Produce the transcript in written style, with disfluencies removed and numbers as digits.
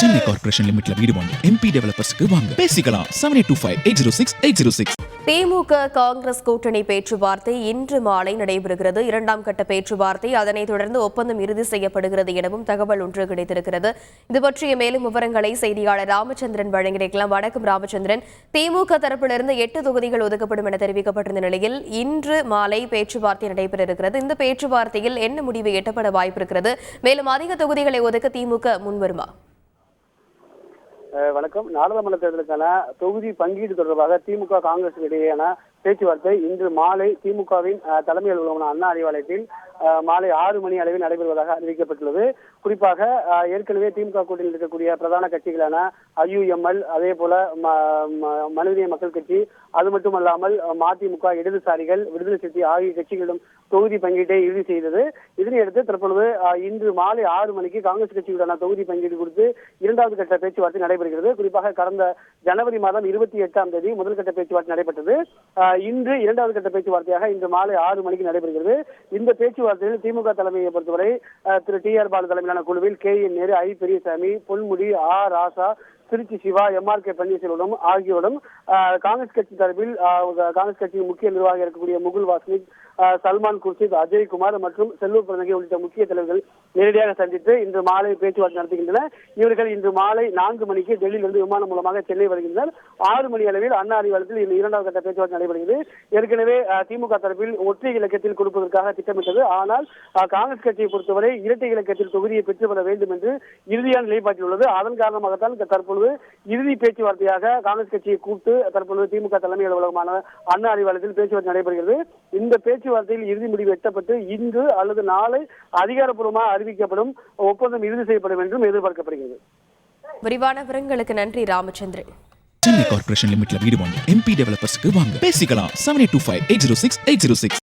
Chennai corporation லிமிட்ல வீடு வாங்க MP டெவலப்பர்ஸ்க்கு வாங்க பேசிக்கலாம் 7825806806. திமுக காங்கிரஸ் கூட்டணி பேச்சுவார்த்தை இன்று மாலை நடைபெறுகிறது. இரண்டாம் கட்ட பேச்சுவார்த்தை, அதனைத் தொடர்ந்து ஒப்பந்தம் இறுதி செய்யப்படுகிறது எனவும் தகவல் ஒன்று கிடைத்திருக்கிறது. இது பற்றிய மேலும் விவரங்களை செய்தியாளர் ராமச்சந்திரன் வழங்கியிருக்கலாம். வணக்கம் ராமச்சந்திரன். திமுக தரப்பிலிருந்து 8 தொகுதிகள் ஒதுக்கப்படும் என தெரிவிக்கப்பட்டிருந்த நிலையில் இன்று மாலை பேச்சுவார்த்தை நடைபெற இருக்கிறது. இந்த பேச்சுவார்த்தையில் என்ன முடிவு எட்டப்பட வாய்ப்பு இருக்கிறது? மேலும் அதிக தொகுதிகளை ஒதுக்க திமுக முன்வருமா? வணக்கம். நாடாளுமன்ற தேர்தலுக்கான தொகுதி பங்கீடு தொடர்பாக திமுக காங்கிரஸ் இடையேயான பேச்சுவார்த்தை இன்று மாலை திமுகவின் தலைமை அலுவலகமான அண்ணா அறிவாலயத்தில் மாலை 6 மணி அளவில் நடைபெறுவதாக அறிவிக்கப்பட்டுள்ளது. குறிப்பாக ஏற்கனவே திமுக கூட்டணியில் இருக்கக்கூடிய பிரதான கட்சிகளான IUML, அதே போல மனிதநேய மக்கள் கட்சி, அது மட்டுமல்லாமல் மதிமுக, இடதுசாரிகள், விடுதலை சிறுத்தை ஆகிய கட்சிகளிடம் தொகுதி பங்கீட்டை இறுதி செய்தது. இதனையடுத்து தற்பொழுது இன்று மாலை 6 மணிக்கு காங்கிரஸ் கட்சியுடனான தொகுதி பங்கீடு குறித்து இரண்டாவது கட்ட பேச்சுவார்த்தை நடைபெறுகிறது. குறிப்பாக கடந்த ஜனவரி மாதம் 28ஆம் தேதி முதல் கட்ட பேச்சுவார்த்தை நடைபெற்றது. இன்று இரண்டாவது கட்ட பேச்சுவார்த்தையாக இன்று மாலை 6 மணிக்கு நடைபெறுகிறது. இந்த பேச்சுவார்த்தையில் திமுக தலைமையை பொறுத்தவரை திரு TR பாலு தலைமையிலான குழுவில் KN Nehru, I Periyasamy, Ponmudi, Rasa, Trichy Siva, MRK Panneerselvam ஆகியோரும் காங்கிரஸ் கட்சி தரப்பில் காங்கிரஸ் கட்சியின் முக்கிய நிர்வாகியாக இருக்கக்கூடிய முகுல் வாஸ்னிக், சல்மான் குர்ஷித், அஜய்குமார் மற்றும் செல்லூர் பிறந்தகை உள்ளிட்ட முக்கிய தலைவர்கள் நேரடியாக சந்தித்து இன்று மாலை பேச்சுவார்த்தை நடத்துகின்றனர். இவர்கள் இன்று மாலை 4 மணிக்கு டெல்லியிலிருந்து விமானம் மூலமாக சென்னை வருகின்றனர். 6 மணி அளவில் அண்ணா அறிவாலயத்தில் இந்த இரண்டாவது கட்ட பேச்சுவார்த்தை நடைபெறுகிறது. ஏற்கனவே திமுக தரப்பில் ஒற்றை இலக்கத்தில் கொடுப்பதற்காக திட்டமிட்டது. ஆனால் காங்கிரஸ் கட்சியை பொறுத்தவரை இரட்டை இலக்கத்தில் தொகுதியை பெற்றுவர வேண்டும் என்று இறுதியான நிலைப்பாட்டில் உள்ளது. அதன் காரணமாகத்தான் தற்பொழுது இறுதி பேச்சுவார்த்தையாக காங்கிரஸ் கட்சியை கூப்பிட்டு தற்பொழுது திமுக தலைமை அலுவலகமான அண்ணா அறிவாலயத்தில் பேச்சுவார்த்தை நடைபெறுகிறது. இந்த பேச்சுவார்த்தையில் இறுதி முடிவு எட்டப்பட்டு இன்று அல்லது நாளை அதிகாரப்பூர்வமாக அறிவிக்கப்படும், ஒப்பந்தம் இறுதி செய்யப்படும் என்றும் எதிர்பார்க்கப்படுகிறது. விரிவான விவரங்களுக்கு நன்றி ராமச்சந்திரன். சென்னை கார்ப்பரேஷன் லிமிட்ல வீடு வாங்க MP டெவலப்பர்ஸ்க்கு வாங்க பேசிக்கலாம் 7825806806.